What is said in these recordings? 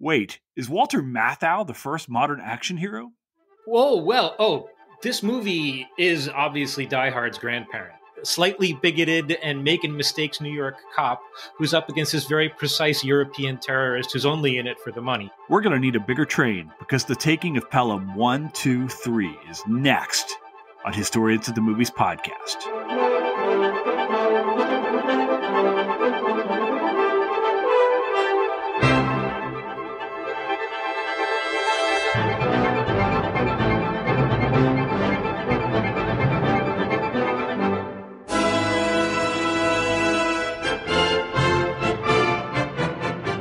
Wait, is Walter Matthau the first modern action hero? This movie is obviously Die Hard's grandparent. Slightly bigoted and making mistakes New York cop who's up against this very precise European terrorist who's only in it for the money. We're going to need a bigger train because the taking of Pelham 1, 2, 3 is next on Historians of the Movies podcast.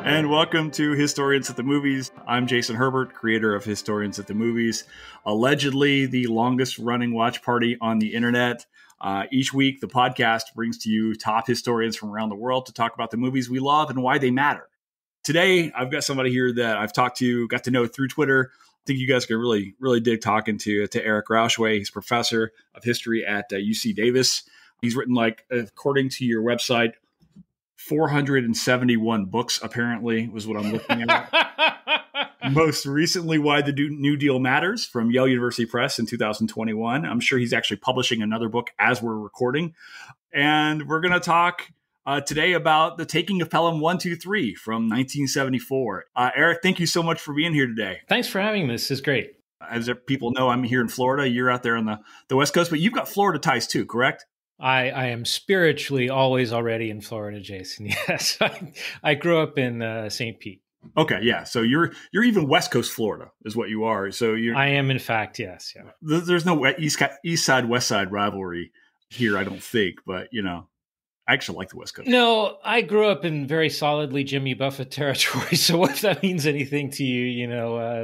And welcome to Historians at the Movies. I'm Jason Herbert, creator of Historians at the Movies, allegedly the longest running watch party on the internet. Each week, the podcast brings to you top historians from around the world to talk about the movies we love and why they matter. Today, I've got somebody here that I've got to know through Twitter. I think you guys could really dig talking to Eric Rauchway. He's professor of history at UC Davis. He's written, according to your website, 471 books, apparently, was what I'm looking at. Most recently, Why the New Deal Matters from Yale University Press in 2021. I'm sure he's actually publishing another book as we're recording. And we're going to talk today about the taking of Pelham 1, 2, 3 from 1974. Eric, thank you so much for being here today. Thanks for having me. This is great. As people know, I'm here in Florida. You're out there on the West Coast, but you've got Florida ties too, correct? I am spiritually always already in Florida, Jason. Yes, I grew up in St. Pete. Okay, yeah. So you're even West Coast Florida is what you are. So I am, in fact, yes. Yeah. There's no East Side West Side rivalry here, I don't think. But I actually like the West Coast. No, I grew up in very solidly Jimmy Buffett territory. So if that means anything to you,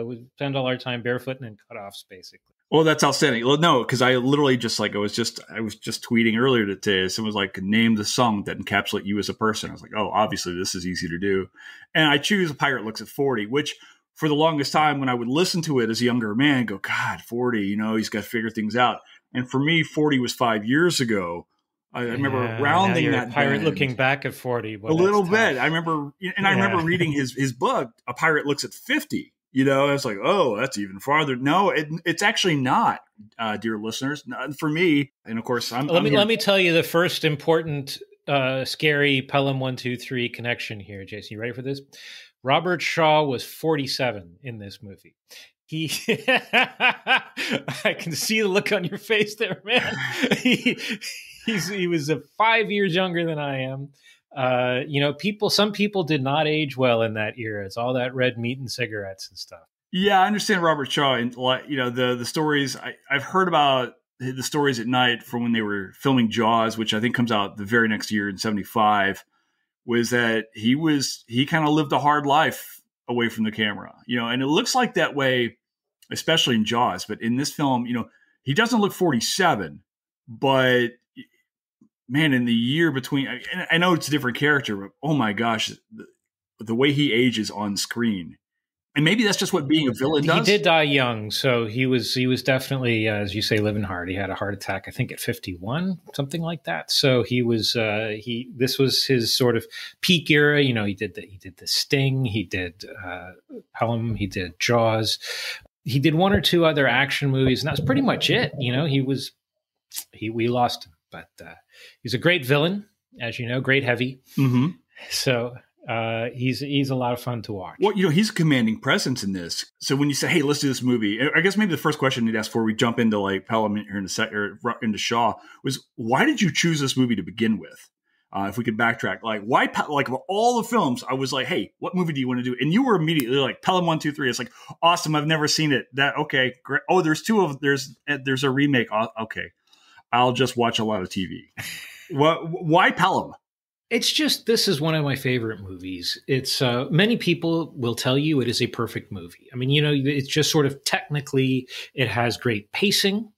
we spend all our time barefooting in cutoffs, basically. Well, that's outstanding. Well, no, because I literally I was just tweeting earlier today. Someone was like, name the song that encapsulate you as a person. I was like, oh, obviously this is easy to do. And I choose A Pirate Looks at 40, which for the longest time when I would listen to it as a younger man, go, God, 40, he's got to figure things out. And for me, 40 was 5 years ago. I remember rounding that pirate bend. Looking back at 40. A little bit. I remember, I remember reading his book, A Pirate Looks at 50. I was like, oh, that's even farther. No, it's actually not, dear listeners. For me, and of course, let me tell you the first important, scary Pelham 1, 2, 3 connection here, Jason. You ready for this? Robert Chaw was 47 in this movie. I can see the look on your face there, man. He was 5 years younger than I am. Some people did not age well in that era. It's all that red meat and cigarettes and stuff. Yeah, I understand Robert Shaw and the stories. I've heard about the stories at night from when they were filming Jaws, which I think comes out the very next year in 75, was that he kind of lived a hard life away from the camera, and it looks like that way, especially in Jaws. But in this film, he doesn't look 47, but man, in the year between, I know it's a different character, but oh my gosh, the way he ages on screen. And maybe that's just what being a villain does. He did die young, so he was definitely, as you say, living hard. He had a heart attack, I think, at 51, something like that. So he was this was his sort of peak era. He did the Sting, he did Pelham, he did Jaws, he did one or two other action movies, and that's pretty much it. We lost him. But he's a great villain, as you know, great heavy. Mm-hmm. So he's a lot of fun to watch. Well, he's a commanding presence in this. So when you say, "Hey, let's do this movie," I guess maybe the first question you'd ask before we jump into Pelham here into Shaw was, why did you choose this movie to begin with? If we could backtrack, why? Of all the films, I was like, "Hey, what movie do you want to do?" And you were immediately like, "Pelham 1, 2, 3." It's like, awesome. I've never seen it. That okay, great. Oh, there's a remake. Okay. I'll just watch a lot of TV. Why Pelham? It's just, this is one of my favorite movies. It's many people will tell you it is a perfect movie. I mean, it's just sort of technically, it has great pacing.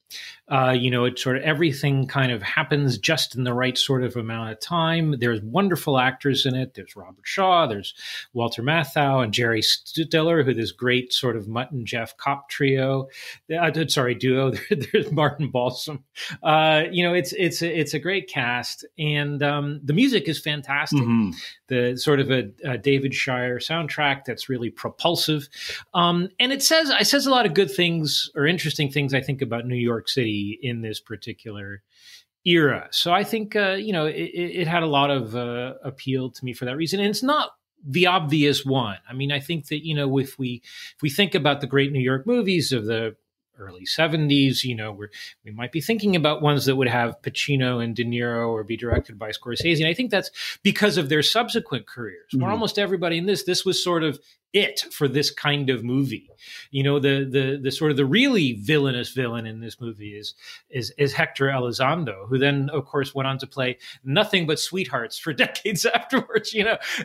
It sort of everything kind of happens just in the right sort of amount of time. There's wonderful actors in it. There's Robert Shaw, there's Walter Matthau, and Jerry Stiller, who this great sort of Mutt and Jeff cop trio. Duo. There's Martin Balsam. It's a great cast, and the music is fantastic. Mm-hmm. The sort of a David Shire soundtrack that's really propulsive, and it says a lot of good things or interesting things, I think, about New York City in this particular era. So I think it had a lot of appeal to me for that reason, and it's not the obvious one. I mean, I think that if we think about the great New York movies of the early 70s, we might be thinking about ones that would have Pacino and De Niro or be directed by Scorsese. And I think that's because of their subsequent careers, where almost everybody in this was sort of it for this kind of movie. The sort of the really villainous villain in this movie is Hector Elizondo, who then, of course, went on to play nothing but Sweethearts for decades afterwards,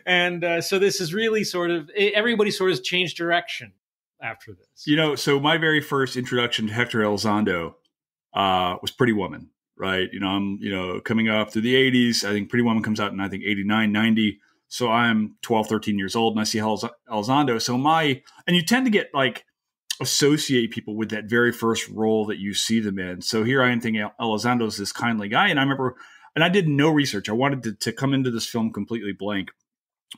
And so this is really sort of, everybody sort of changed direction after this. So my very first introduction to Hector Elizondo was Pretty Woman, right? I'm, coming up through the 80s. I think Pretty Woman comes out in, 89, 90. So I'm 12, 13 years old and I see Elizondo. So and you tend to get associate people with that very first role that you see them in. So here I am thinking Elizondo is this kindly guy. And I remember, and I did no research. I wanted to come into this film completely blank.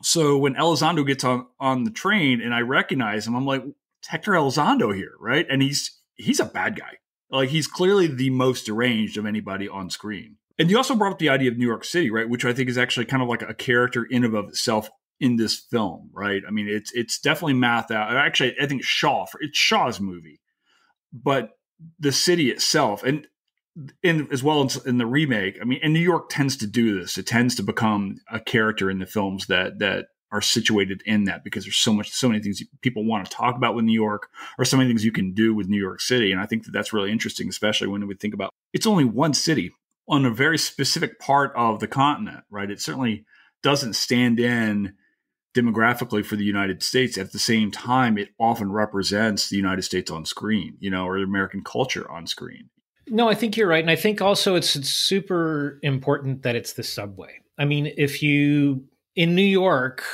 So when Elizondo gets on the train and I recognize him, I'm like, it's Hector Elizondo here, right? And he's a bad guy. He's clearly the most deranged of anybody on screen. And you also brought up the idea of New York City, right? Which I think is actually kind of like a character in and of itself in this film, right? I mean, it's definitely Matthau. Actually, I think it's Shaw's movie, but the city itself, and as well as in the remake, I mean, and New York tends to do this. It tends to become a character in the films that are situated in that, because there's so many things people want to talk about with New York, or so many things you can do with New York City. And I think that's really interesting, especially when we think about it's only one city on a very specific part of the continent, right? It certainly doesn't stand in demographically for the United States. At the same time, it often represents the United States on screen, or American culture on screen. No, I think you're right. And I think also it's super important that it's the subway. I mean, in New York,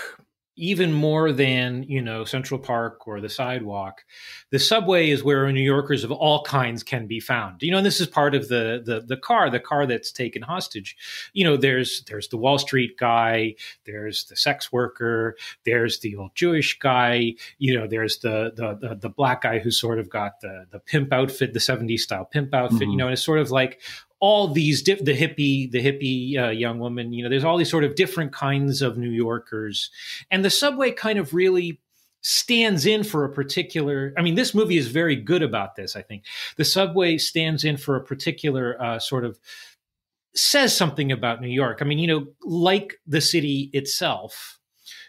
even more than, Central Park or the sidewalk, the subway is where New Yorkers of all kinds can be found. And this is part of the car that's taken hostage. There's the Wall Street guy, there's the sex worker, there's the old Jewish guy, there's the black guy who's sort of got the pimp outfit, the 70s style pimp outfit, and it's sort of like all these the hippie young woman, there's all these sort of different kinds of New Yorkers, and the subway kind of really stands in for a particular. I mean, this movie is very good about this. I think the subway stands in for a particular sort of says something about New York. I mean, like the city itself,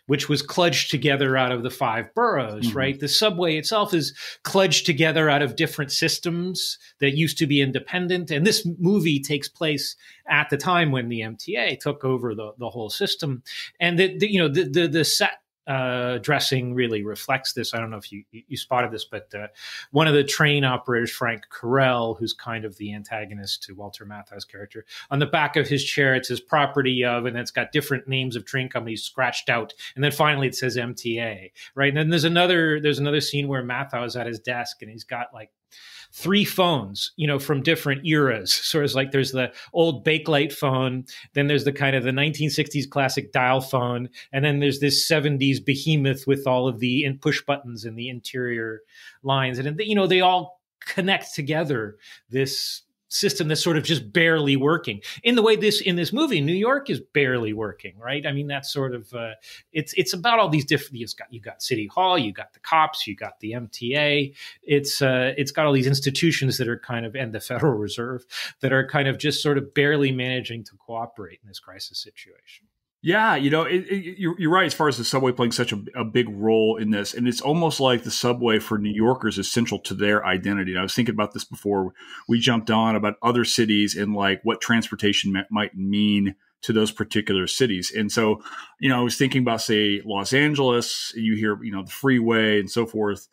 which was kludged together out of the 5 boroughs, right? The subway itself is kludged together out of different systems that used to be independent. And this movie takes place at the time when the MTA took over the whole system. And the set dressing really reflects this. I don't know if you spotted this, but one of the train operators, Frank Carell, who's kind of the antagonist to Walter Matthau's character, on the back of his chair, it says property of, and it's got different names of train companies scratched out. And then finally it says MTA, right? And then there's another scene where Matthau is at his desk and he's got 3 phones, from different eras. Sort of like there's the old Bakelite phone, then there's the kind of the 1960s classic dial phone, and then there's this 70s behemoth with all of the push buttons and the interior lines. And, they all connect together this system that's sort of just barely working in the way in this movie, New York is barely working, right? I mean, that's sort of, it's about all these different, you got City Hall, you got the cops, you got the MTA. It's got all these institutions that are kind of, and the Federal Reserve that are kind of just sort of barely managing to cooperate in this crisis situation. Yeah, you're right as far as the subway playing such a big role in this. And it's almost like the subway for New Yorkers is central to their identity. And I was thinking about this before we jumped on about other cities and what transportation might mean to those particular cities. And so, I was thinking about, say, Los Angeles, you hear, the freeway and so forth,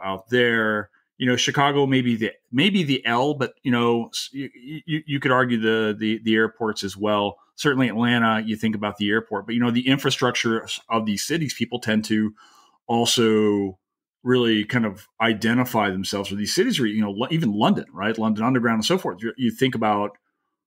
out there. Chicago maybe the L, but you could argue the airports as well. Certainly Atlanta, you think about the airport, but the infrastructure of these cities, people tend to also really kind of identify themselves with these cities, or even London, right? London Underground and so forth. You think about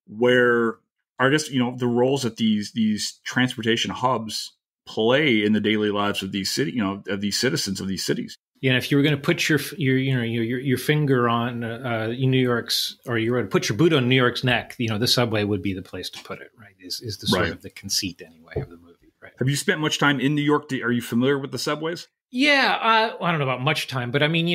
where, I guess, the roles that these transportation hubs play in the daily lives of these of these citizens of these cities. Yeah, and if you were going to put your finger on New York's, or you were going to put your boot on New York's neck, the subway would be the place to put it, right? Is the sort of the conceit anyway of the movie, right? Have you spent much time in New York? Are you familiar with the subways? Yeah, I don't know about much time, but I mean,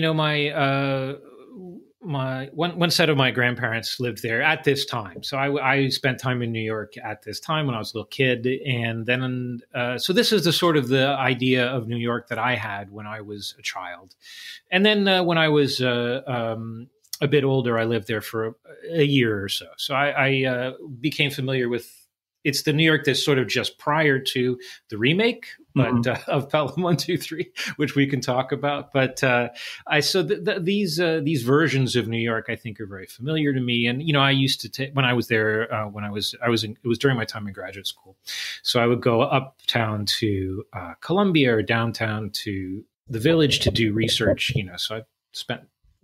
my one set of my grandparents lived there at this time, so I spent time in New York at this time when I was a little kid, and then so this is the sort of the idea of New York that I had when I was a child, and then when I was a bit older, I lived there for a year or so. So I became familiar with. It's the New York that's sort of just prior to the remake, but of Pelham 1, 2, 3, which we can talk about. But these versions of New York, I think, are very familiar to me. And I used to take when I was there it was during my time in graduate school, so I would go uptown to Columbia or downtown to the Village to do research. So I spent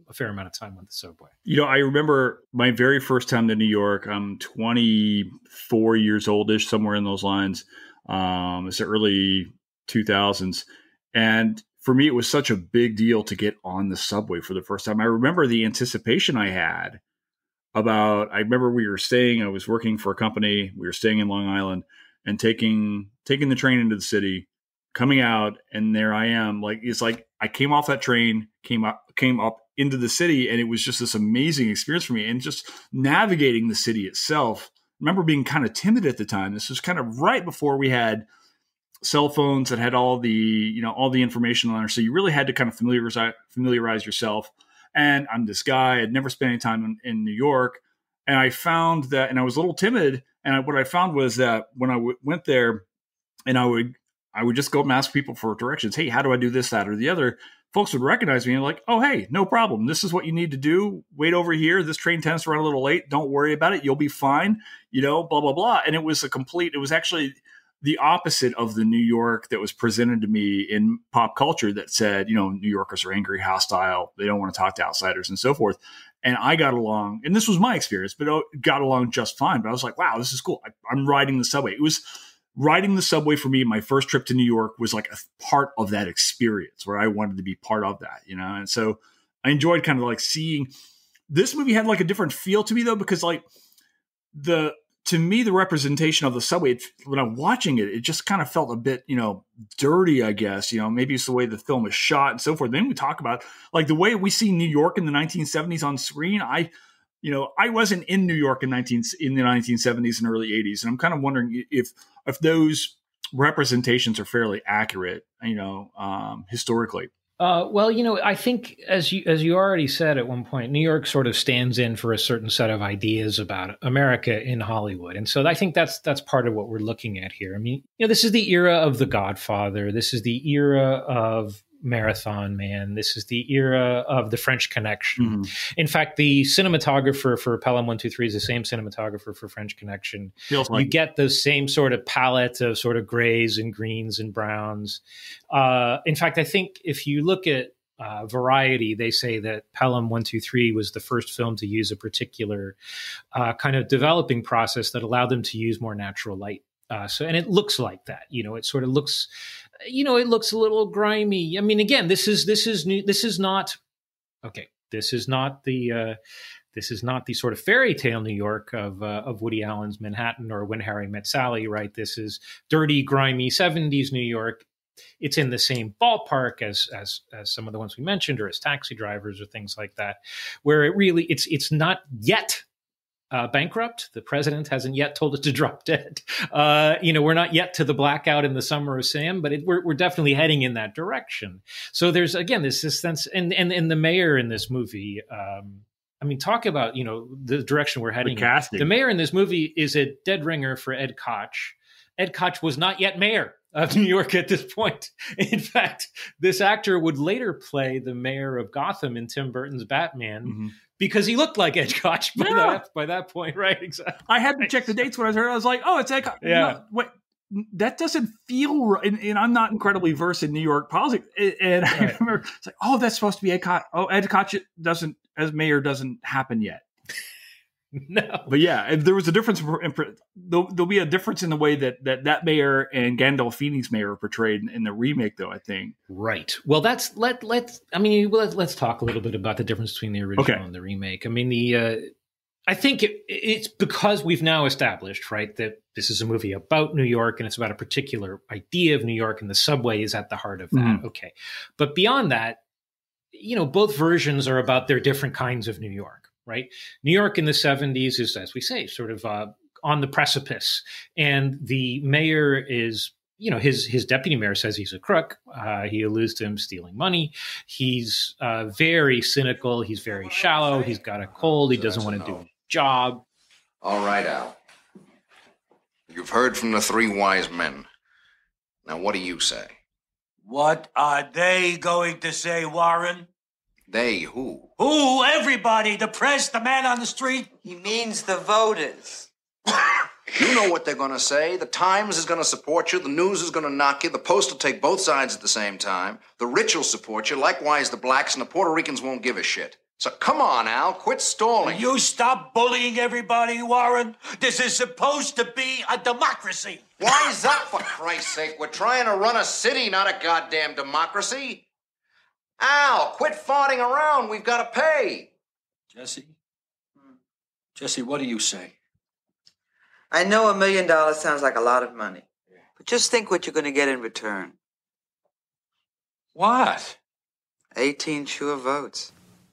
a fair amount of time on the subway. I remember my very first time to New York. I'm 24 years oldish, somewhere in those lines. It's the early 2000s. And for me, it was such a big deal to get on the subway for the first time. I remember the anticipation I had I remember I was working for a company. We were staying in Long Island and taking the train into the city, coming out, and there I am. It's like I came off that train, came up into the city, and it was just this amazing experience for me. And just navigating the city itself. I remember being kind of timid at the time. This was kind of right before we had cell phones that had all the information on there. So you really had to kind of familiarize yourself. And I'm this guy. I'd never spent any time in New York. And I found that, and I was a little timid. And what I found was that when I went there, and I would just go and ask people for directions. Hey, how do I do this, that, or the other? Folks would recognize me and like, oh, hey, no problem. This is what you need to do. Wait over here. This train tends to run a little late. Don't worry about it. You'll be fine. Blah, blah, blah. And it was actually the opposite of the New York that was presented to me in pop culture that said, New Yorkers are angry, hostile. They don't want to talk to outsiders and so forth. And I got along, and this was my experience, but got along just fine. But I was like, wow, this is cool. I'm riding the subway. It was riding the subway for me. My first trip to New York was like a part of that experience where I wanted to be part of that, And so I enjoyed kind of like seeing this movie had like a different feel to me though, because like to me, the representation of the subway, when I'm watching it, it just kind of felt a bit, dirty, I guess. Maybe it's the way the film is shot and so forth. Then we talk about like the way we see New York in the 1970s on screen. I wasn't in New York in the 1970s and early 80s, and I'm kind of wondering if those representations are fairly accurate, historically. I think as you already said at one point, New York sort of stands in for a certain set of ideas about America in Hollywood. And so I think that's part of what we're looking at here. I mean, this is the era of The Godfather. This is the era of Marathon Man. This is the era of The French Connection. Mm-hmm. In fact, the cinematographer for Pelham 1, 2, 3 is the same cinematographer for French Connection. You get those same sort of palette of sort of grays and greens and browns. In fact, I think if you look at Variety, they say that Pelham 1, 2, 3 was the first film to use a particular kind of developing process that allowed them to use more natural light. And it looks like that, it sort of looks, it looks a little grimy. I mean, again, this is new. This is not the sort of fairy tale New York of Woody Allen's Manhattan or When Harry Met Sally, right? This is dirty, grimy 70s New York. It's in the same ballpark as some of the ones we mentioned, or as Taxi Drivers or things like that, where it's not yet bankrupt. The president hasn't yet told it to drop dead. We're not yet to the blackout in the Summer of Sam, but we're definitely heading in that direction. So there's, again, this sense, and the mayor in this movie, talk about, the direction we're heading. The casting. The mayor in this movie is a dead ringer for Ed Koch. Ed Koch was not yet mayor of New York at this point. In fact, this actor would later play the mayor of Gotham in Tim Burton's Batman because he looked like Ed Koch by that point, right? Exactly. I had to check the dates when I heard it. I was like, oh, it's Ed Koch. Yeah. No, wait, that doesn't feel right. And I'm not incredibly versed in New York politics. And I remember it's like, oh, that's supposed to be Ed Koch. Oh, Ed Koch doesn't, as mayor, doesn't happen yet. No, but yeah, if there was a difference. There'll be a difference in the way that mayor and Gandolfini's mayor are portrayed in the remake, though. I think. Right. Well, let's talk a little bit about the difference between the original and the remake. I mean, I think it's because we've now established, right, that this is a movie about New York and it's about a particular idea of New York, and the subway is at the heart of that. Okay, but beyond that, both versions are about their different kinds of New York. Right. New York in the 70s is, as we say, sort of on the precipice. And the mayor is, his deputy mayor says he's a crook. He alludes to him stealing money. He's very cynical. He's very shallow. He's got a cold. He doesn't want to do a job. All right, Al. You've heard from the three wise men. Now, what do you say? What are they going to say, Warren? They who? Who? Everybody. The press, the man on the street. He means the voters. You know what they're going to say. The Times is going to support you. The News is going to knock you. The Post will take both sides at the same time. The rich will support you. Likewise, the blacks and the Puerto Ricans won't give a shit. So come on, Al. Quit stalling. You stop bullying everybody, Warren. This is supposed to be a democracy. Why is that, for Christ's sake? We're trying to run a city, not a goddamn democracy. Al, quit farting around. We've got to pay. Jesse? Jesse, what do you say? I know $1 million sounds like a lot of money. But just think what you're going to get in return. What? 18 sure votes.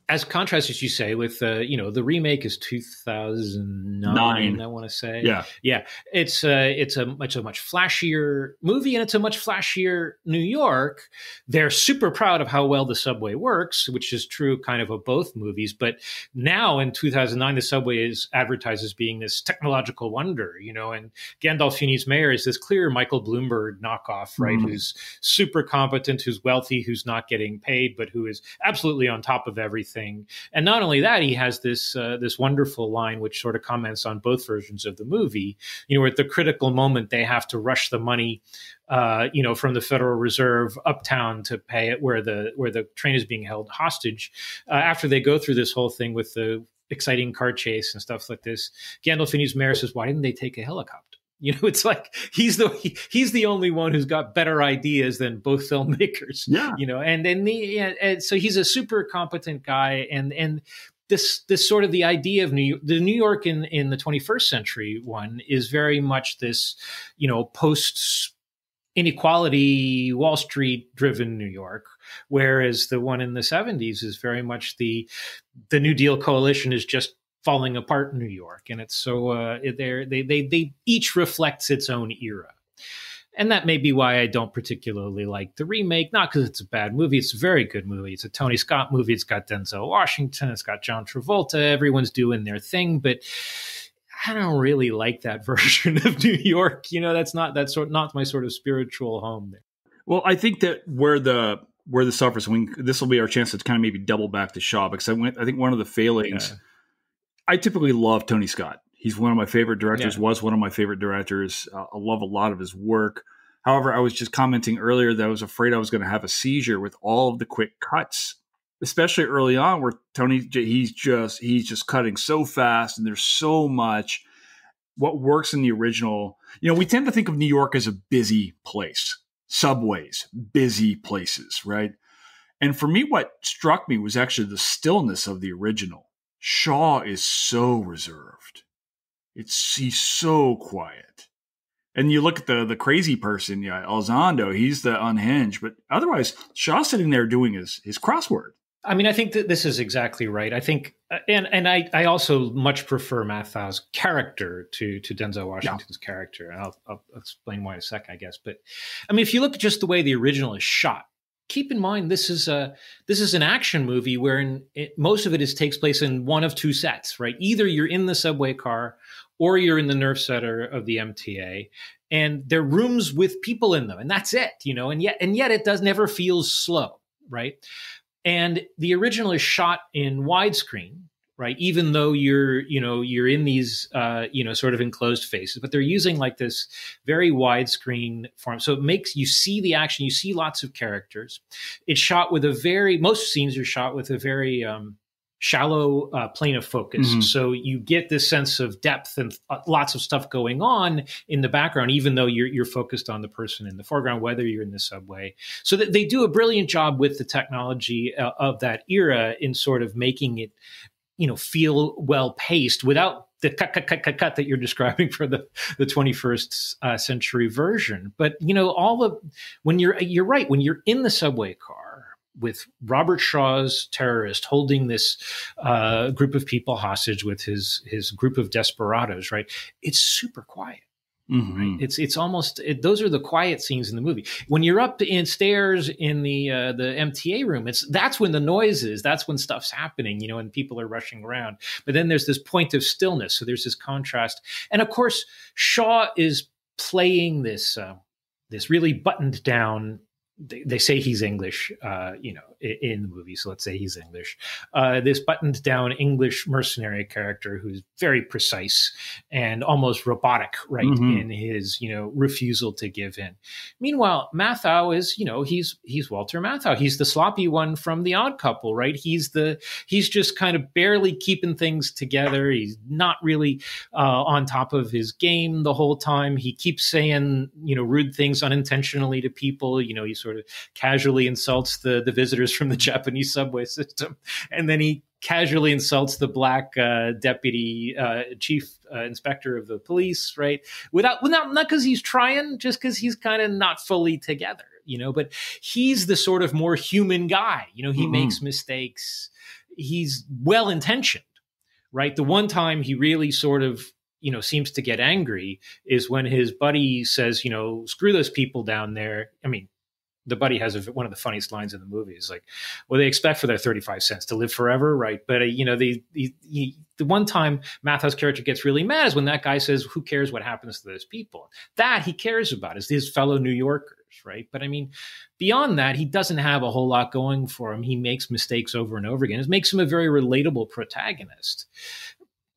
As contrast, as you say, with the remake is 2009. I want to say, yeah. It's a much flashier movie, and it's a much flashier New York. They're super proud of how well the subway works, which is true kind of both movies. But now in 2009, the subway is advertised as being this technological wonder, and Gandolfini's mayor is this clear Michael Bloomberg knockoff, right? Who's super competent, who's wealthy, who's not getting paid, but who is absolutely on top of everything. And not only that, he has this wonderful line which sort of comments on both versions of the movie. At the critical moment, they have to rush the money, from the Federal Reserve uptown to pay it where the train is being held hostage. After they go through this whole thing with the exciting car chase and stuff like this, Gandolfini's mayor says, "Why didn't they take a helicopter?" It's like he's the only one who's got better ideas than both filmmakers. Yeah. And so he's a super competent guy, and this sort of the idea of the New York in the 21st century one is very much this, post inequality Wall Street driven New York, whereas the one in the 70s is very much the New Deal coalition is just falling apart in New York, and it's so they each reflects its own era, and that may be why I don't particularly like the remake. Not because it's a bad movie; it's a very good movie. It's a Tony Scott movie. It's got Denzel Washington. It's got John Travolta. Everyone's doing their thing, but I don't really like that version of New York. That's not my sort of spiritual home there. Well, I think that where the suffers, this will be our chance to kind of maybe double back to Chaw, because I think one of the failings. Yeah. I typically love Tony Scott. He's one of my favorite directors, was one of my favorite directors. I love a lot of his work. However, I was just commenting earlier that I was afraid I was going to have a seizure with all of the quick cuts, especially early on where Tony, he's just cutting so fast, and there's so much. What works in the original, we tend to think of New York as a busy place, subways, busy places, right? And for me, what struck me was actually the stillness of the original. Chaw is so reserved. He's so quiet. And you look at the crazy person, Elizondo, he's the unhinged. But otherwise, Shaw's sitting there doing his crossword. I mean, I think that this is exactly right. I think, and I also much prefer Matthau's character to Denzel Washington's character. And I'll explain why in a second, I guess. But I mean, if you look at just the way the original is shot, keep in mind this is an action movie where most of it takes place in one of two sets, right? Either you're in the subway car or you're in the nerve center of the MTA. and they're rooms with people in them, and that's it, and yet it does never feels slow, right? And the original is shot in widescreen, right? Even though you're in these, sort of enclosed faces, but they're using like this very widescreen form. So it makes you see the action, you see lots of characters. It's shot with most scenes are shot with a very shallow plane of focus. Mm-hmm. So you get this sense of depth and lots of stuff going on in the background, even though you're focused on the person in the foreground, whether you're in the subway. So that they do a brilliant job with the technology of that era in sort of making it, feel well paced without the cut that you're describing for the 21st century version. But when you're right, when you're in the subway car with Robert Shaw's terrorist holding this group of people hostage with his group of desperados, right? It's super quiet. Mm-hmm. Right? It's almost those are the quiet scenes in the movie. When you're up in stairs in the MTA room, that's when the noise is. That's when stuff's happening, and people are rushing around. But then there's this point of stillness. So there's this contrast, and of course, Chaw is playing this really buttoned down. They say he's English, in the movie. So let's say he's English. This buttoned down English mercenary character who's very precise and almost robotic, right, mm-hmm. in his, refusal to give in. Meanwhile, Matthau is, he's Walter Matthau. He's the sloppy one from The Odd Couple, right? He's just kind of barely keeping things together. He's not really on top of his game the whole time. He keeps saying, rude things unintentionally to people. He sort of casually insults the visitors from the Japanese subway system, and then he casually insults the black deputy chief inspector of the police, right? Without not because he's trying, just because he's kind of not fully together, But he's the sort of more human guy. He mm-hmm. makes mistakes. He's well intentioned, right? The one time he really sort of seems to get angry is when his buddy says, screw those people down there. I mean, the buddy has one of the funniest lines in the movie. Is like, well, they expect for their 35 cents to live forever, right? But the one time Matthau's character gets really mad is when that guy says, "Who cares what happens to those people?" That he cares about is his fellow New Yorkers, right? But I mean, beyond that, he doesn't have a whole lot going for him. He makes mistakes over and over again. It makes him a very relatable protagonist.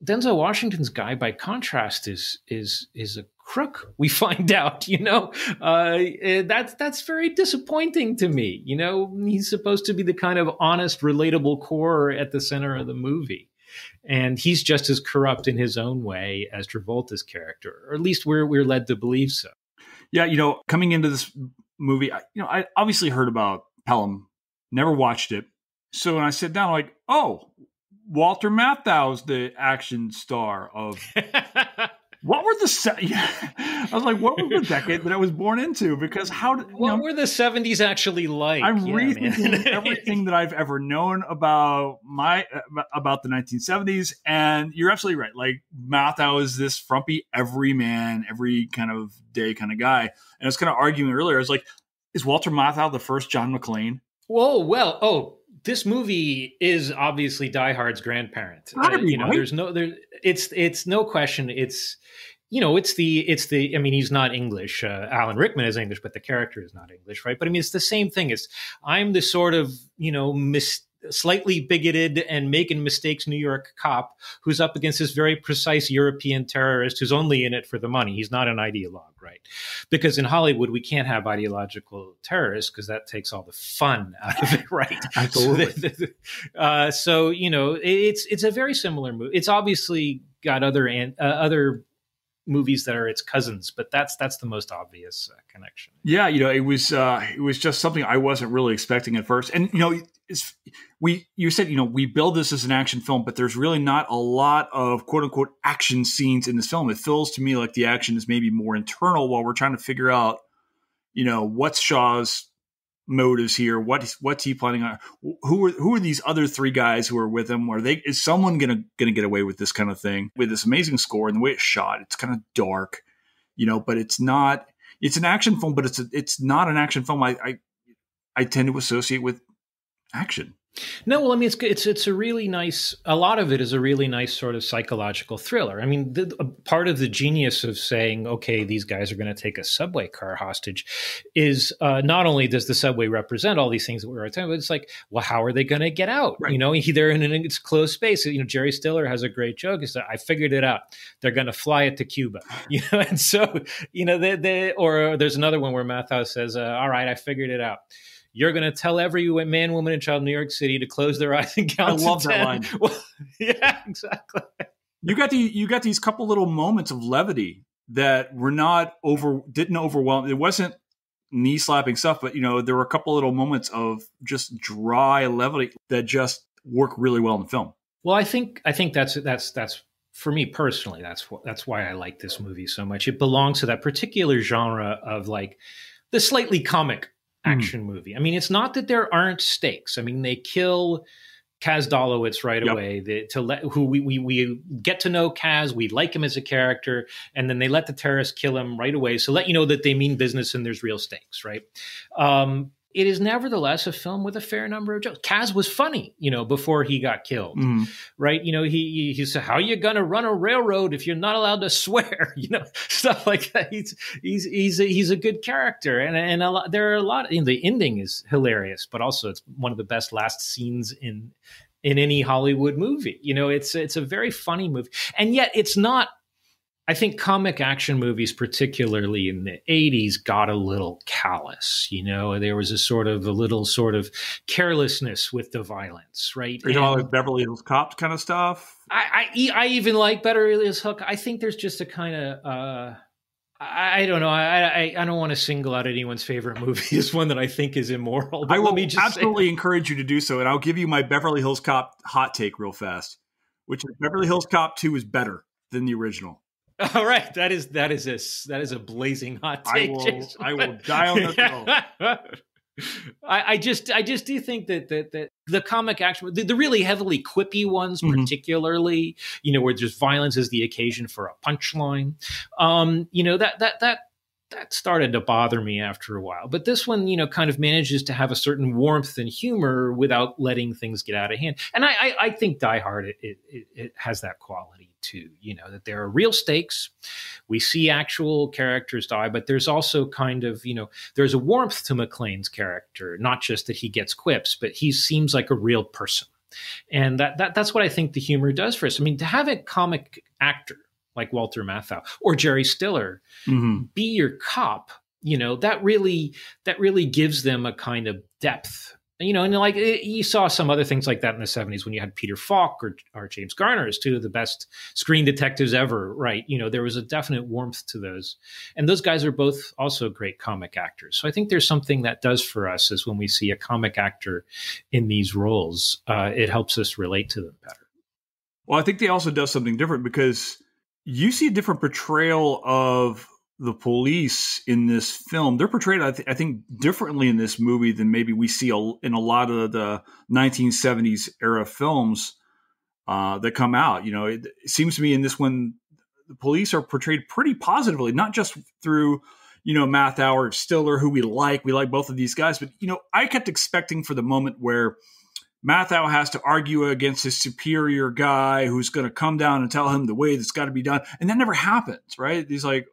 Denzel Washington's guy, by contrast, is a crook. We find out, that's very disappointing to me. He's supposed to be the kind of honest, relatable core at the center of the movie, and he's just as corrupt in his own way as Travolta's character, or at least we're led to believe so. Yeah, coming into this movie, I obviously heard about Pelham, never watched it, so when I sit down, I'm like, oh. Walter Matthau's the action star of what were I was like, what was the decade that I was born into? Because what were the 70s actually like? I'm rethinking everything that I've ever known about the 1970s, and you're absolutely right. Like Matthau is this frumpy everyman, every kind of day kind of guy, and I was kind of arguing earlier. I was like, is Walter Matthau the first John McClane? This movie is obviously Die Hard's grandparent. Right? It's no question. It's the. I mean, he's not English. Alan Rickman is English, but the character is not English, right? But I mean, it's the same thing. I'm the sort of slightly bigoted and making mistakes New York cop who's up against this very precise European terrorist who's only in it for the money. He's not an ideologue, right? Because in Hollywood, we can't have ideological terrorists because that takes all the fun out of it, right? Absolutely. So it's a very similar movie. It's obviously got other movies that are its cousins, but that's the most obvious connection. Yeah, it was just something I wasn't really expecting at first. And you said we build this as an action film, but there's really not a lot of quote unquote action scenes in this film. It feels to me like the action is maybe more internal while we're trying to figure out what's Shaw's motives here. What's he planning on? Who are these other three guys who are with him? Is someone gonna get away with this kind of thing with this amazing score and the way it's shot? It's kind of dark, but it's not. It's an action film, but it's not an action film I tend to associate with action. No, well, I mean, it's a really nice. A lot of it is a really nice sort of psychological thriller. I mean, part of the genius of saying, okay, these guys are going to take a subway car hostage, is not only does the subway represent all these things that we were talking about, but it's like, well, how are they going to get out? Right. You know, they're in an closed space. You know, Jerry Stiller has a great joke. Is that I figured it out. They're going to fly it to Cuba. You know, and so you know, or there's another one where Matthau says, all right, I figured it out. You're going to tell every man, woman, and child in New York City to close their eyes and count to 10. I love that line. Well, yeah, exactly. You got these couple little moments of levity that were didn't overwhelm. It wasn't knee slapping stuff, but you know, there were a couple little moments of just dry levity that just work really well in the film. Well, I think that's for me personally. That's why I like this movie so much. It belongs to that particular genre of like the slightly comic action movie. I mean, it's not that there aren't stakes. I mean, they kill Kaz Dolowitz right away. We get to know Kaz, we like him as a character, and then they let the terrorists kill him right away. So let you know that they mean business and there's real stakes, right? It is nevertheless a film with a fair number of jokes. Kaz was funny, you know, before he got killed, right? You know, he said, "How are you going to run a railroad if you're not allowed to swear?" You know, stuff like that. He's a good character, and there are a lot. You know, the ending is hilarious, but also it's one of the best last scenes in any Hollywood movie. You know, it's a very funny movie, and yet it's not. I think comic action movies, particularly in the 80s, got a little callous. You know, there was a little sort of carelessness with the violence, right? Are you talking like Beverly Hills Cop kind of stuff? I even like Beverly Hills Hook. I think there's just a kind of, I don't know. I don't want to single out anyone's favorite movie as one that I think is immoral. But I will absolutely encourage you to do so, and I'll give you my Beverly Hills Cop hot take real fast, which is Beverly Hills Cop 2 is better than the original. All right, that is a blazing hot take. I will die on the hill. I just do think that the comic action, the really heavily quippy ones, particularly, you know, where just violence is the occasion for a punchline, you know, that started to bother me after a while. But this one, you know, kind of manages to have a certain warmth and humor without letting things get out of hand. And I think Die Hard it has that quality too. You know, that there are real stakes. We see actual characters die, but there's also kind of, you know, there's a warmth to McClane's character, not just that he gets quips, but he seems like a real person. And that's what I think the humor does for us. I mean, to have a comic actor like Walter Matthau or Jerry Stiller be your cop, you know, that really gives them a kind of depth. You know, and like you saw some other things like that in the 70s when you had Peter Falk or James Garner as two of the best screen detectives ever, right? You know, there was a definite warmth to those. And those guys are both also great comic actors. So I think there's something that does for us is when we see a comic actor in these roles, it helps us relate to them better. Well, I think they also do something different because you see a different portrayal of the police in this film. They're portrayed, I think, differently in this movie than maybe we see in a lot of the 1970s era films that come out. You know, it seems to me in this one, the police are portrayed pretty positively, not just through, you know, Matthau or Stiller, who we like both of these guys, but, you know, I kept expecting for the moment where Matthau has to argue against his superior guy who's going to come down and tell him the way that's got to be done. And that never happens, right? He's like,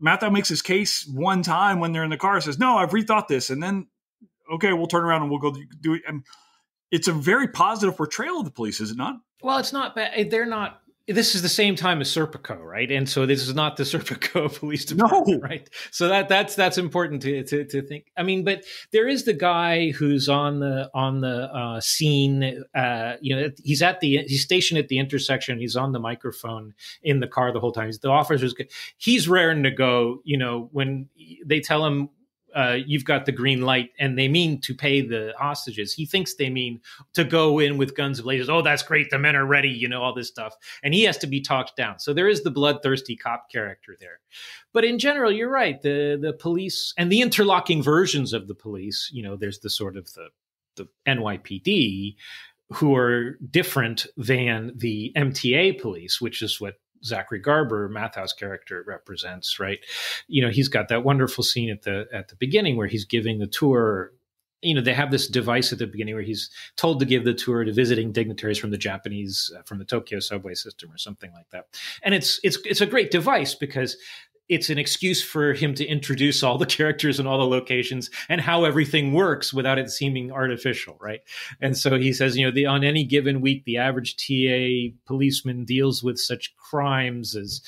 Matthau makes his case one time when they're in the car, says, "No, I've rethought this." And then, okay, we'll turn around and we'll go do it. And it's a very positive portrayal of the police, is it not? Well, it's not bad. They're not. This is the same time as Serpico, right? And so this is not the Serpico Police Department, right? So that's important to think. I mean, but there is the guy who's on the scene. You know, he's stationed at the intersection. He's on the microphone in the car the whole time. The officer's he's raring to go. You know, when they tell him, you've got the green light, and they mean to pay the hostages. He thinks they mean to go in with guns blazing. Oh, that's great. The men are ready, you know, all this stuff. And he has to be talked down. So there is the bloodthirsty cop character there. But in general, you're right. The police and the interlocking versions of the police, you know, there's the sort of the NYPD who are different than the MTA police, which is what Zachary Garber, Matthau's character, represents, right? You know, he's got that wonderful scene at the beginning where he's giving the tour they have this device at the beginning where he's told to give the tour to visiting dignitaries from the Japanese, from the Tokyo subway system or something like that. And it's a great device because it's an excuse for him to introduce all the characters and all the locations and how everything works without it seeming artificial, right? And so he says, on any given week, the average TA policeman deals with such crimes as,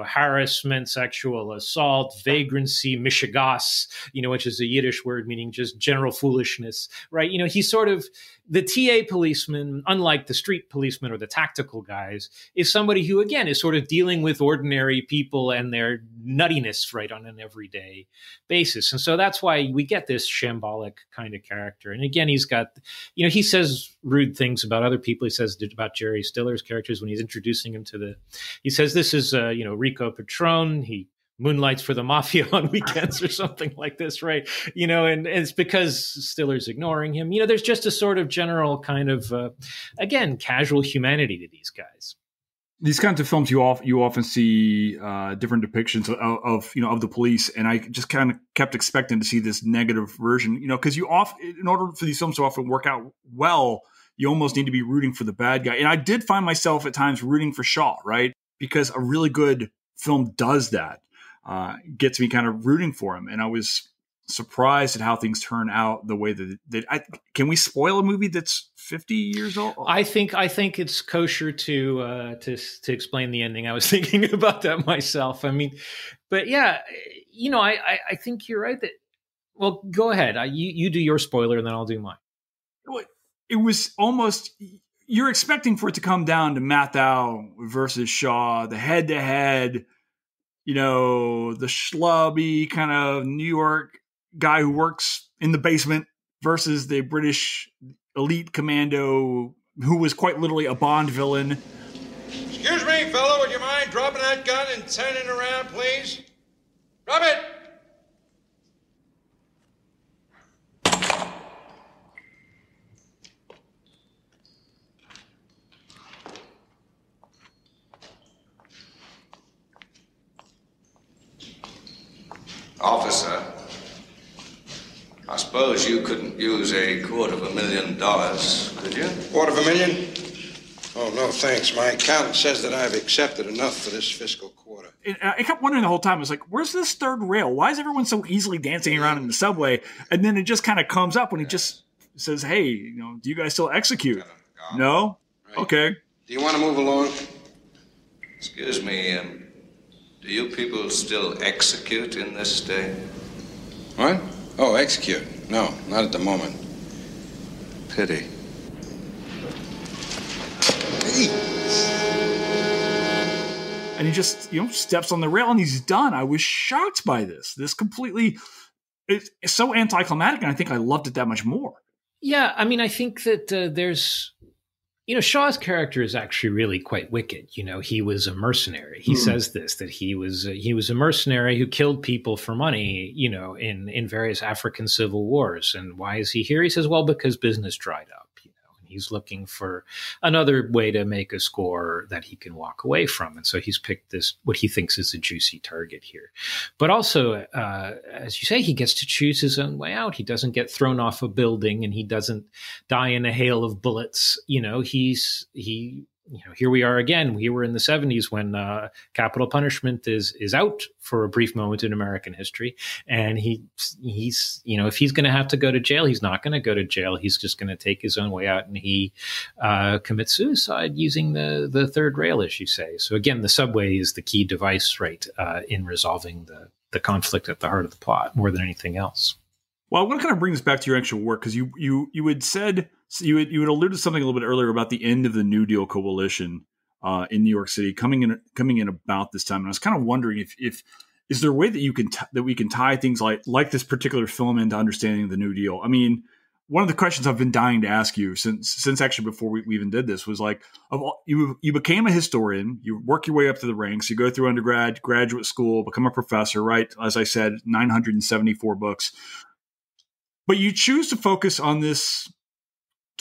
harassment, sexual assault, vagrancy, mishigas, which is a Yiddish word meaning just general foolishness, right? He's sort of the TA policeman, unlike the street policeman or the tactical guys, is somebody who, again, is sort of dealing with ordinary people and their nuttiness, right, on an everyday basis. And so that's why we get this shambolic kind of character. And again, he's got, he says rude things about other people. He says about Jerry Stiller's characters when he's introducing him he says, this is, Rico Patron. He moonlights for the mafia on weekends or something like this, right? And it's because Stiller's ignoring him. There's just a sort of general kind of, again, casual humanity to these guys. These kinds of films, you often see different depictions of the police, and I just kind of kept expecting to see this negative version, because in order for these films to often work out well, you almost need to be rooting for the bad guy. And I did find myself at times rooting for Chaw, right? Because a really good film does that. Gets me kind of rooting for him. And I was surprised at how things turn out the way that can we spoil a movie that's 50 years old? I think it's kosher to explain the ending. I was thinking about that myself. I mean, but yeah, I think you're right that, well, go ahead. You do your spoiler and then I'll do mine. It was almost, you're expecting for it to come down to Matthau versus Chaw, the head to head, the schlubby kind of New York guy who works in the basement versus the British elite commando who was quite literally a Bond villain. Excuse me, fellow, would you mind dropping that gun and turning around, please? Drop it! Officer, I suppose you couldn't use $250,000, could you? $250,000? Oh, no, thanks. My accountant says that I've accepted enough for this fiscal quarter. I kept wondering the whole time, I was like, where's this third rail? Why is everyone so easily dancing around in the subway? And then it just kind of comes up when he just says, hey, do you guys still execute? No? Right. Okay. Do you want to move along? Excuse me, do you people still execute in this state? What? Oh, execute? No, not at the moment. Pity. And he just, steps on the rail and he's done. I was shocked by this. This completely, it's so anticlimactic, and I think I loved it that much more. Yeah, I mean, I think that there's, Shaw's character is actually really quite wicked. He was a mercenary. He says this, that he was a mercenary who killed people for money, in various African civil wars. And why is he here? He says, well, because business dried up, and he's looking for another way to make a score that he can walk away from. And so he's picked this, what he thinks is a juicy target here. But also, as you say, he gets to choose his own way out. He doesn't get thrown off a building and he doesn't die in a hail of bullets. Here we are again. We were in the 70s when capital punishment is out for a brief moment in American history. And he's if he's going to have to go to jail, he's not going to go to jail. He's just going to take his own way out. And he commits suicide using the third rail, as you say. So again, the subway is the key device, right, in resolving the conflict at the heart of the plot more than anything else. Well, I want to kind of bring this back to your actual work, because you had said, you had alluded to something a little bit earlier about the end of the New Deal coalition in New York City coming in about this time, and I was kind of wondering if is there a way that we can tie things like this particular film into understanding the New Deal? I mean, one of the questions I've been dying to ask you since actually before we even did this was like, you became a historian, you work your way up to the ranks, you go through undergrad, graduate school, become a professor, right? As I said, 974 books. But you choose to focus on this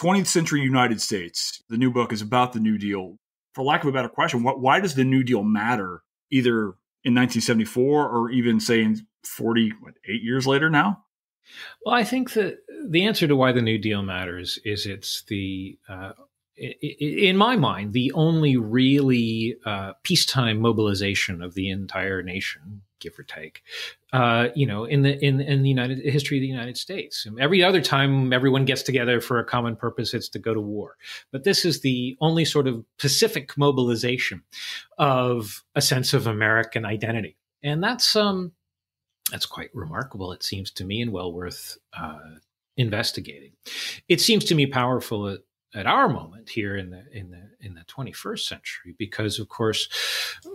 20th century United States. The new book is about the New Deal. For lack of a better question, why does the New Deal matter either in 1974 or even, say, in 8 years later now? Well, I think that the answer to why the New Deal matters is it's in my mind, the only really peacetime mobilization of the entire nation, give or take, in the United history of the United States. Every other time everyone gets together for a common purpose, it's to go to war. But this is the only sort of pacific mobilization of a sense of American identity, and that's quite remarkable, it seems to me, and well worth investigating. It seems to me powerful at our moment here in the 21st century, because of course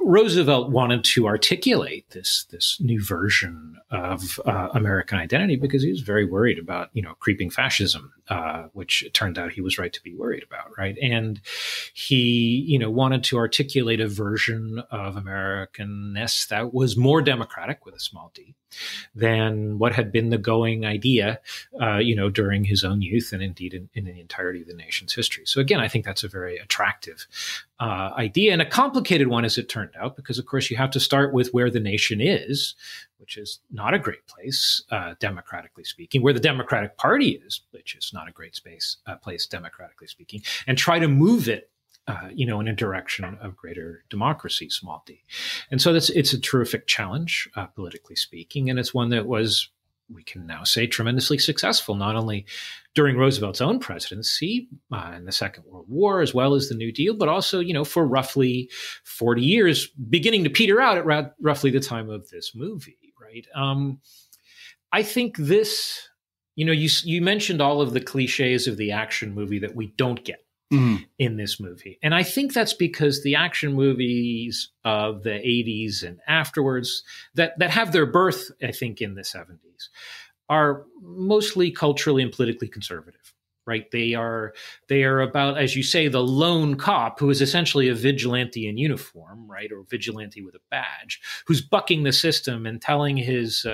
Roosevelt wanted to articulate this new version of American identity because he was very worried about creeping fascism, which it turned out he was right to be worried about, right? And he wanted to articulate a version of Americanness that was more democratic, with a small d, than what had been the going idea, during his own youth and indeed in the entirety of the nation's history. So again, I think that's a very attractive idea, and a complicated one, as it turned out, because of course you have to start with where the nation is, which is not a great place, democratically speaking, where the Democratic Party is, which is not a great place, democratically speaking, and try to move it in a direction of greater democracy, small d. And so it's a terrific challenge, politically speaking, and it's one that was, we can now say, tremendously successful, not only during Roosevelt's own presidency in the Second World War, as well as the New Deal, but also, for roughly 40 years, beginning to peter out at roughly the time of this movie, right? I think this, you mentioned all of the cliches of the action movie that we don't get in this movie. And I think that's because the action movies of the 80s and afterwards that have their birth, I think, in the 70s are mostly culturally and politically conservative, right? They are about, as you say, the lone cop who is essentially a vigilante in uniform, right? Or vigilante with a badge, who's bucking the system and telling his,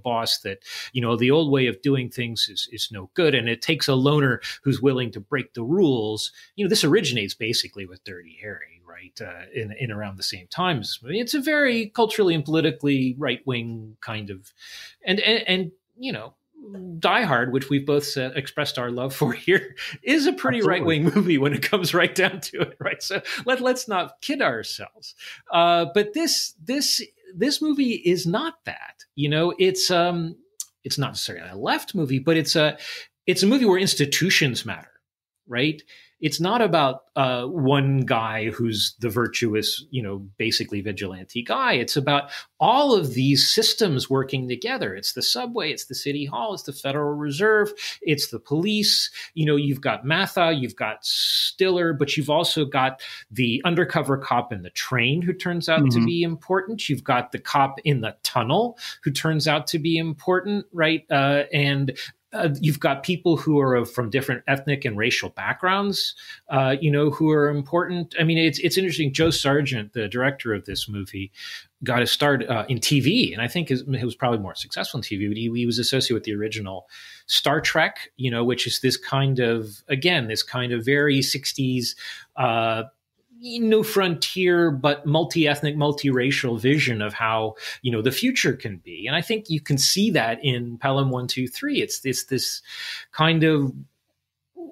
boss that, the old way of doing things is no good. And it takes a loner who's willing to break the rules. This originates basically with Dirty Harry, right? In around the same time as this movie. It's a very culturally and politically right-wing kind of, and Die Hard, which we've both expressed our love for here, is a pretty right-wing movie when it comes right down to it, right? So let's not kid ourselves. But this movie is not that. It's not necessarily a left movie, but it's a movie where institutions matter, right? It's not about one guy who's the virtuous, basically vigilante guy. It's about all of these systems working together. It's the subway, it's the city hall, it's the Federal Reserve, it's the police. You've got Matthau, you've got Stiller, but you've also got the undercover cop in the train who turns out to be important. You've got the cop in the tunnel who turns out to be important, right? You've got people who are from different ethnic and racial backgrounds, who are important. I mean, it's interesting. Joe Sargent, the director of this movie, got a start in TV, and I think he was probably more successful in TV. But he was associated with the original Star Trek, which is this kind of very 60s. No frontier, but multi-ethnic, multiracial vision of how, the future can be. And I think you can see that in Pelham 1, 2, 3. It's this kind of,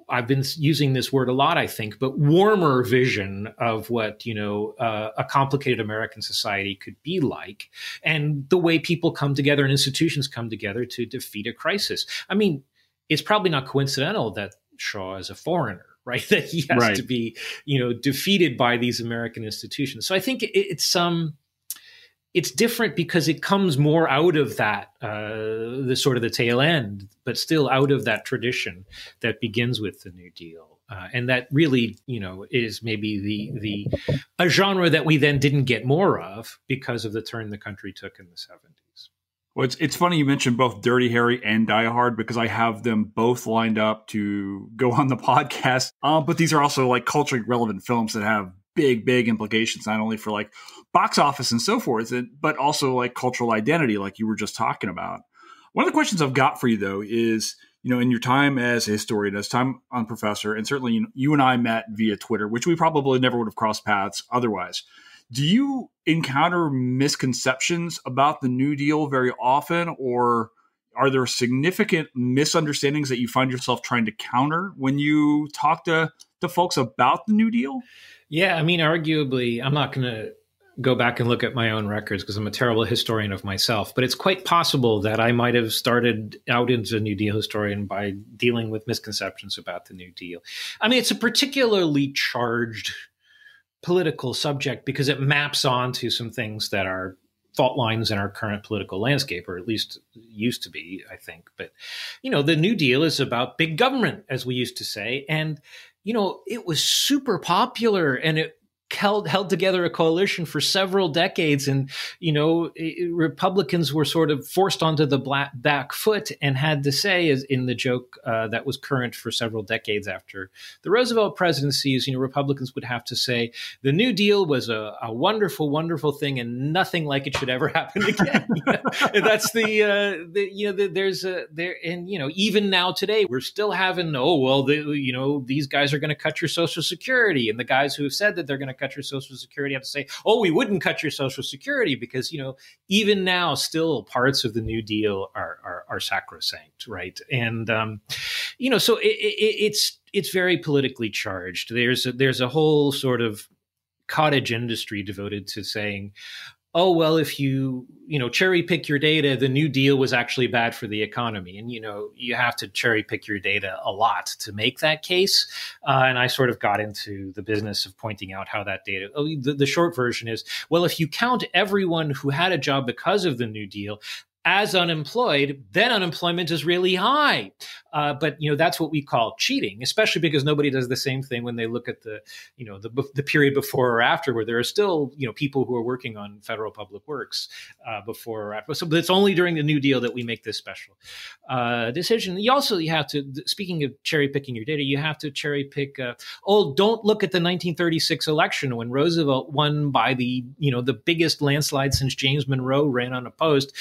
I've been using this word a lot, I think, but warmer vision of what, a complicated American society could be like, and the way people come together and institutions come together to defeat a crisis. I mean, it's probably not coincidental that Chaw is a foreigner, right? That he has to be, defeated by these American institutions. So I think it's different because it comes more out of that, the sort of the tail end, but still out of that tradition that begins with the New Deal. And that really, is maybe a genre that we then didn't get more of because of the turn the country took in the 70s. Well, it's funny you mentioned both Dirty Harry and Die Hard because I have them both lined up to go on the podcast. But these are also like culturally relevant films that have big implications, not only for like box office and so forth, but also like cultural identity, like you were just talking about. One of the questions I've got for you, though, is, in your time as a historian, as time on professor, and certainly you and I met via Twitter, which we probably never would have crossed paths otherwise. Do you encounter misconceptions about the New Deal very often, or are there significant misunderstandings that you find yourself trying to counter when you talk to folks about the New Deal? Yeah, I mean, arguably, I'm not going to go back and look at my own records because I'm a terrible historian of myself, but it's quite possible that I might have started out as a New Deal historian by dealing with misconceptions about the New Deal. I mean, it's a particularly charged political subject because it maps onto some things that are fault lines in our current political landscape, or at least used to be, I think. But, the New Deal is about big government, as we used to say. And, it was super popular and it held together a coalition for several decades. And, Republicans were sort of forced onto the back foot and had to say, as in the joke that was current for several decades after the Roosevelt presidencies, Republicans would have to say the New Deal was a wonderful, wonderful thing and nothing like it should ever happen again. And that's even now today, we're still having, these guys are going to cut your Social Security. And the guys who have said that they're going to cut your Social Security have to say, we wouldn't cut your Social Security because, even now still parts of the New Deal are sacrosanct, right? And, so it's very politically charged. There's a whole sort of cottage industry devoted to saying, if you cherry pick your data, the New Deal was actually bad for the economy. And, you have to cherry pick your data a lot to make that case. And I sort of got into the business of pointing out how that data, the short version is, if you count everyone who had a job because of the New Deal as unemployed, then unemployment is really high. But that's what we call cheating, especially because nobody does the same thing when they look at the period before or after, where there are still people who are working on federal public works before or after. So it's only during the New Deal that we make this special decision. You have to, speaking of cherry picking your data, you have to cherry pick. Don't look at the 1936 election when Roosevelt won by the biggest landslide since James Monroe ran unopposed.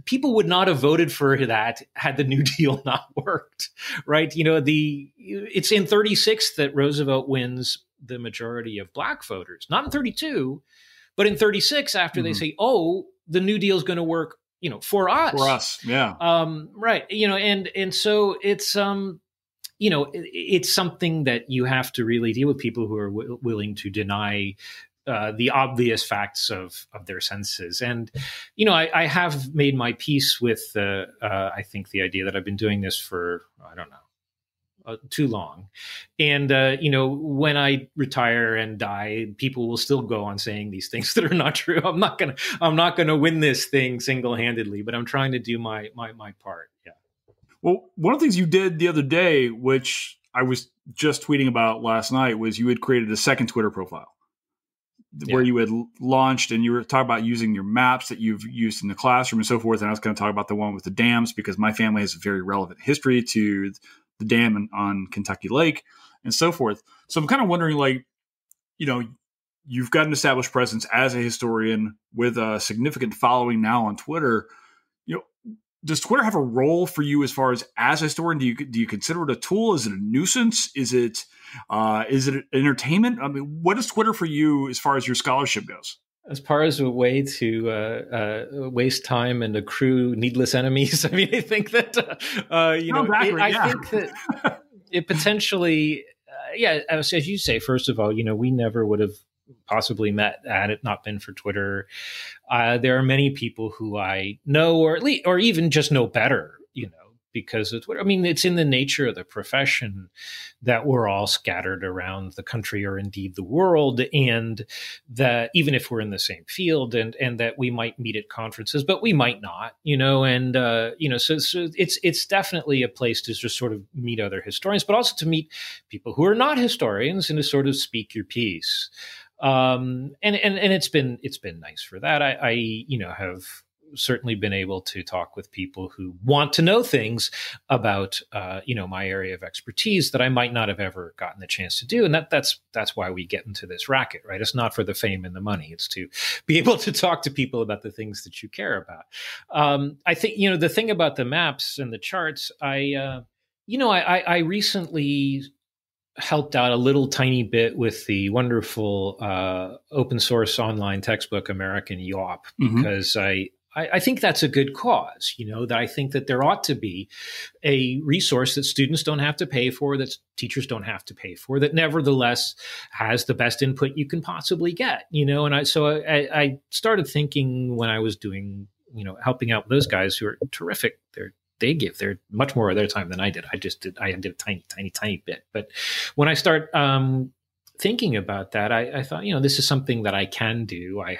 People would not have voted for that had the New Deal not worked, right? It's in 36 that Roosevelt wins the majority of black voters, not in 32, but in 36 after they say, the New Deal is going to work, for us. For us, yeah. Right. And so it's, it's something that you have to really deal with people who are willing to deny the obvious facts of their senses. And, I have made my peace with, I think, the idea that I've been doing this for, I don't know, too long. And, when I retire and die, people will still go on saying these things that are not true. I'm not going to win this thing single-handedly, but I'm trying to do my part. Yeah. Well, one of the things you did the other day, which I was just tweeting about last night, was you had created a second Twitter profile. Where you had launched and you were talking about using your maps that you've used in the classroom and so forth. And I was going to talk about the one with the dams because my family has a very relevant history to the dam on Kentucky Lake and so forth. So I'm kind of wondering, you've got an established presence as a historian with a significant following now on Twitter. Does Twitter have a role for you as far as a historian? Do you consider it a tool? Is it a nuisance? Is it entertainment? I mean, what is Twitter for you as far as your scholarship goes? As far as a way to waste time and accrue needless enemies, I mean, I think that I think that it potentially, as you say, first of all, we never would have possibly met had it not been for Twitter. There are many people who I know, or even just know better, because of Twitter. I mean, it's in the nature of the profession that we're all scattered around the country or indeed the world, and that even if we're in the same field, and that we might meet at conferences, but we might not, so it's definitely a place to just sort of meet other historians, but also to meet people who are not historians and to sort of speak your piece. And it's been nice for that. I have certainly been able to talk with people who want to know things about, my area of expertise that I might not have ever gotten the chance to do. And that's why we get into this racket, right? It's not for the fame and the money. It's to be able to talk to people about the things that you care about. I think, the thing about the maps and the charts, I recently helped out a little tiny bit with the wonderful open source online textbook American Yawp, because I think that's a good cause, that I think that there ought to be a resource that students don't have to pay for, that teachers don't have to pay for, that nevertheless has the best input you can possibly get, and I started thinking when I was doing, helping out those guys who are terrific. They're much more of their time than I did. I did a tiny bit. But when I start thinking about that, I thought, this is something that I can do. I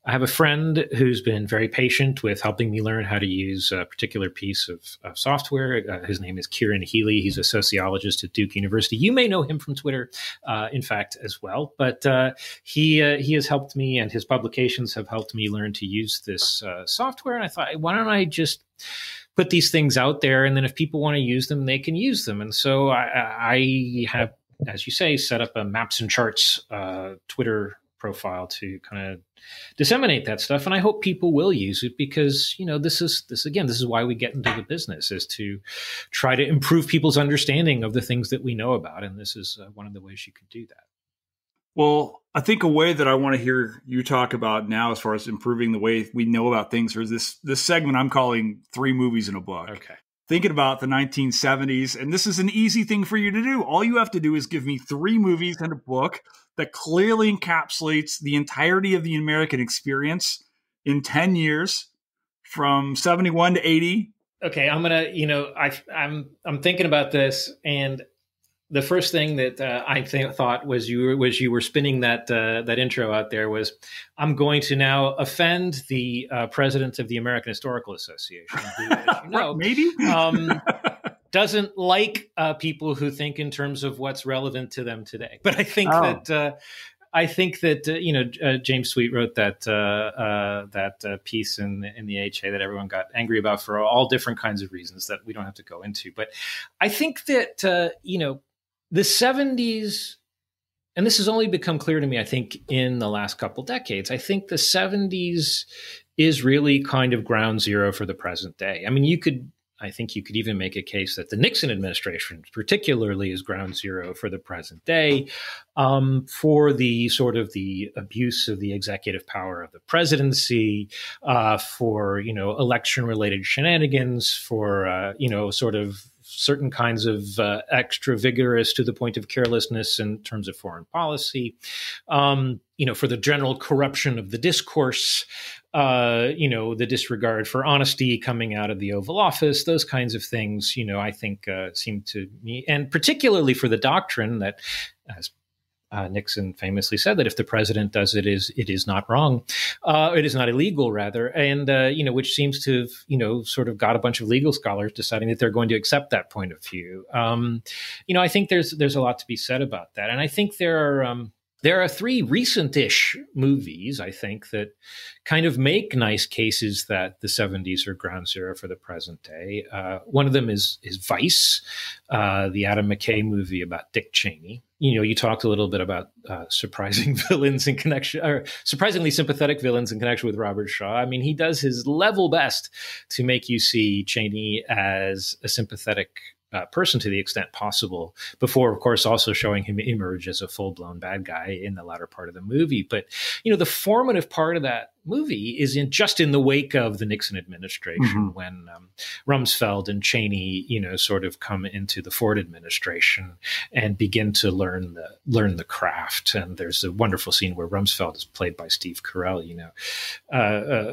have a friend who's been very patient with helping me learn how to use a particular piece of software. His name is Kieran Healy. He's a sociologist at Duke University. You may know him from Twitter, in fact, as well. But he has helped me, and his publications have helped me learn to use this software. And I thought, why don't I just put these things out there, and then if people want to use them, they can use them. And so I have, as you say, set up a Maps and Charts Twitter profile to kind of disseminate that stuff. And I hope people will use it because, this is why we get into the business, is to try to improve people's understanding of the things that we know about. And this is one of the ways you can do that. Well, I think a way that I want to hear you talk about now, as far as improving the way we know about things, is this segment I'm calling 3 Movies in a Book. Okay. Thinking about the 1970s, and this is an easy thing for you to do. All you have to do is give me 3 movies and a book that clearly encapsulates the entirety of the American experience in 10 years, from 71 to 80. Okay, I'm gonna, I'm thinking about this, and the first thing that I thought was you were spinning that intro out there was, I'm going to now offend the president of the American Historical Association, who, as you know, maybe doesn't like people who think in terms of what's relevant to them today. But I think that James Sweet wrote that piece in the AHA that everyone got angry about for all different kinds of reasons that we don't have to go into. But I think that the 70s, and this has only become clear to me, I think, in the last couple decades, I think the 70s is really kind of ground zero for the present day. I mean, I think you could even make a case that the Nixon administration particularly is ground zero for the present day, for the sort of the abuse of the executive power of the presidency, for, election-related shenanigans, for, sort of certain kinds of extra vigorous to the point of carelessness in terms of foreign policy, for the general corruption of the discourse, the disregard for honesty coming out of the Oval Office, those kinds of things, I think seem to me, and particularly for the doctrine that, as Nixon famously said, that if the president does it, it is not wrong. It is not illegal, rather. And, which seems to have, sort of got a bunch of legal scholars deciding that they're going to accept that point of view. I think there's a lot to be said about that. And I think there are 3 recent-ish movies, I think, that kind of make nice cases that the 70s are ground zero for the present day. One of them is Vice, the Adam McKay movie about Dick Cheney. You talked a little bit about surprising villains in connection, or surprisingly sympathetic villains in connection with Robert Shaw. I mean, he does his level best to make you see Cheney as a sympathetic person to the extent possible, before, of course, also showing him emerge as a full-blown bad guy in the latter part of the movie. But, the formative part of that movie is just in the wake of the Nixon administration, when Rumsfeld and Cheney, sort of come into the Ford administration and begin to learn the craft. And there's a wonderful scene where Rumsfeld is played by Steve Carell.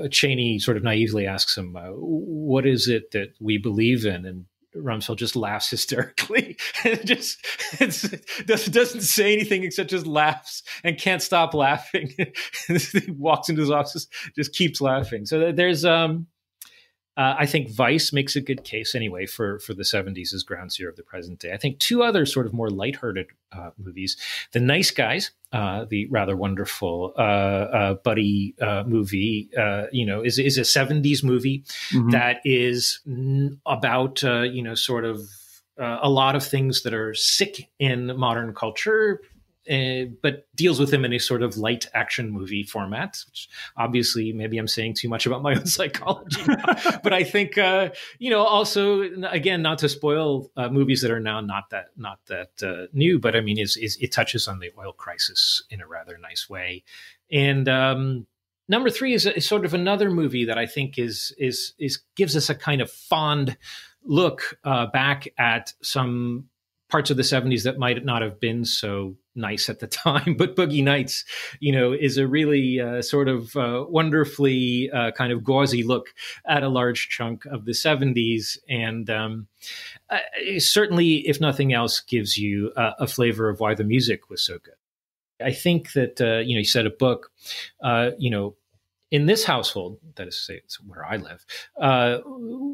Cheney sort of naively asks him, "What is it that we believe in?" And Rumsfeld just laughs hysterically and doesn't say anything except just laughs and can't stop laughing. He walks into his office, just keeps laughing. So there's, I think Vice makes a good case anyway for the 70s as ground zero of the present day. I think 2 other sort of more lighthearted movies, The Nice Guys, the rather wonderful buddy movie, is a 70s movie that is about, sort of a lot of things that are sick in modern culture, but deals with them in a sort of light action movie format, which obviously maybe I'm saying too much about my own psychology now. But I think, also, again, not to spoil movies that are now not that new, but I mean, it touches on the oil crisis in a rather nice way. And, Number three is sort of another movie that I think is gives us a kind of fond look back at some parts of the 70s that might not have been so nice at the time. But Boogie Nights, is a really sort of wonderfully kind of gauzy look at a large chunk of the 70s. And certainly, if nothing else, gives you a flavor of why the music was so good. I think that, you said a book, in this household, that is to say, it's where I live,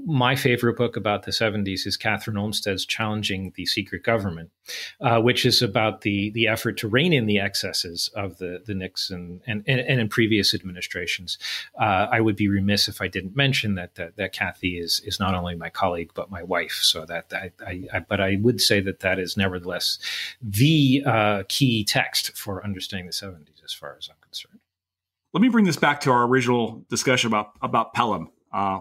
my favorite book about the 70s is Catherine Olmsted's Challenging the Secret Government, which is about the effort to rein in the excesses of the Nixon and in previous administrations. I would be remiss if I didn't mention that Kathy is not only my colleague, but my wife. So but I would say that is nevertheless the key text for understanding the 70s as far as I'm concerned. Let me bring this back to our original discussion about Pelham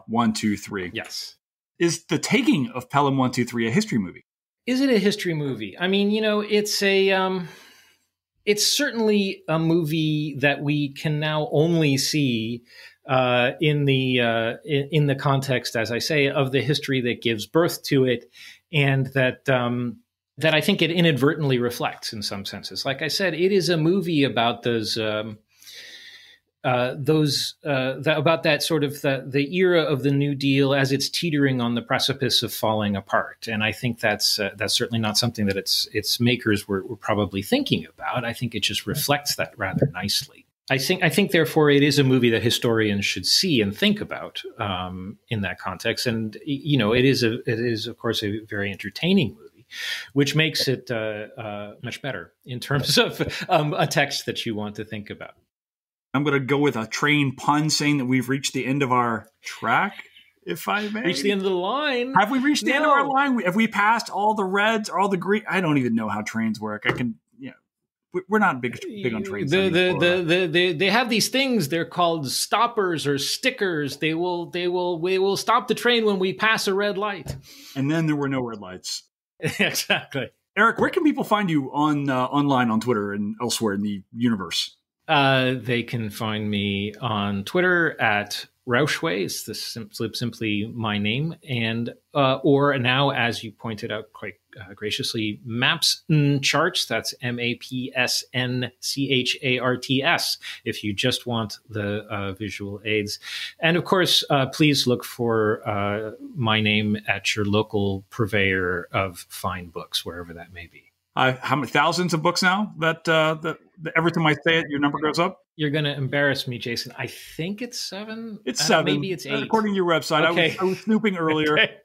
1, 2, 3. Yes. Is the taking of Pelham 1, 2, 3 a history movie? Is it a history movie? I mean, it's certainly a movie that we can now only see in the context, as I say, of the history that gives birth to it, and that I think it inadvertently reflects in some senses. Like I said, it is a movie about about that sort of the era of the New Deal as it's teetering on the precipice of falling apart, and I think that's certainly not something that its makers were probably thinking about. I think it just reflects that rather nicely. I think therefore it is a movie that historians should see and think about in that context, and it is of course a very entertaining movie, which makes it much better in terms of a text that you want to think about. I'm going to go with a train pun, saying that we've reached the end of our track, if I may. Reached the end of the line? Have we reached the end of our line? Have we passed all the reds, all the green? I don't even know how trains work. We're not big on trains. They have these things. They're called stoppers or stickers. We will stop the train when we pass a red light. And then there were no red lights. Exactly. Eric, where can people find you online on Twitter and elsewhere in the universe? They can find me on Twitter at Rauchway. It's simply my name, and or now, as you pointed out quite graciously, Maps Charts. That's MAPSNCHARTS. If you just want the visual aids, and of course, please look for my name at your local purveyor of fine books, wherever that may be. How many thousands of books now that every time I say it, your number goes up? You're going to embarrass me, Jason. I think it's 7. It's 7. Maybe it's 8. According to your website. Okay. I was snooping earlier. Okay.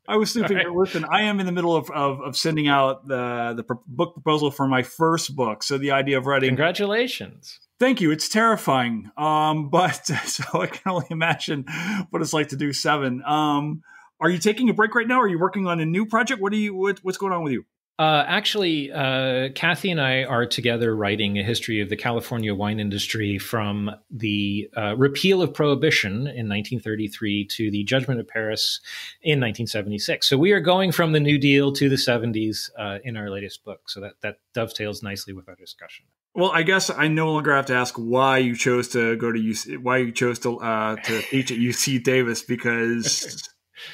I was snooping. Right. Listen, I am in the middle of sending out the book proposal for my first book. So the idea of writing. Congratulations. Thank you. It's terrifying. But so I can only imagine what it's like to do 7. Are you taking a break right now? Are you working on a new project? What's going on with you? Actually, Kathy and I are together writing a history of the California wine industry from the repeal of Prohibition in 1933 to the Judgment of Paris in 1976. So we are going from the New Deal to the 70s in our latest book. So that dovetails nicely with our discussion. Well, I guess I no longer have to ask why you chose to go to UC, why you chose to teach at UC Davis, because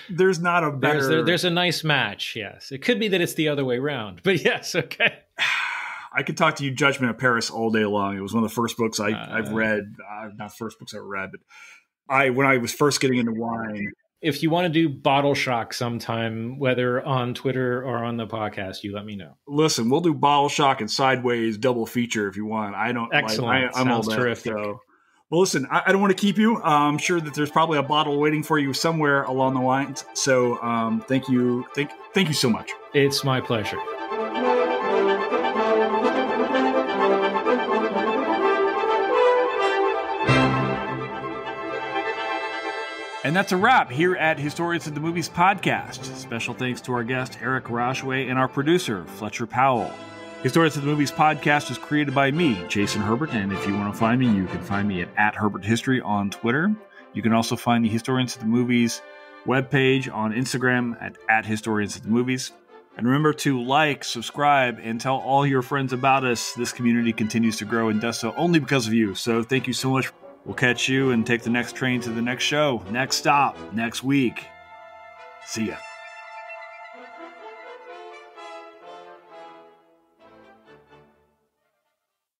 there's not a better. There's a nice match. Yes, it could be that it's the other way around, but yes, okay. I could talk to you Judgment of Paris all day long. It was one of the first books I've read. Not the first books I ever read, but when I was first getting into wine. If you want to do Bottle Shock sometime, whether on Twitter or on the podcast, you let me know. Listen, we'll do Bottle Shock and Sideways double feature if you want. I don't. Excellent. I'm Sounds all terrific. So. Well, listen, I don't want to keep you. I'm sure that there's probably a bottle waiting for you somewhere along the lines. So thank you. Thank you so much. It's my pleasure. And that's a wrap here at Historians of the Movies podcast. Special thanks to our guest, Eric Rauchway, and our producer, Fletcher Powell. Historians of the Movies podcast was created by me, Jason Herbert, and if you want to find me, you can find me at Herbert History on Twitter. You can also find the Historians of the Movies webpage on Instagram at Historians of the Movies. And remember to like, subscribe, and tell all your friends about us. This community continues to grow and does so only because of you. So thank you so much. We'll catch you and take the next train to the next show, next stop, next week. See ya.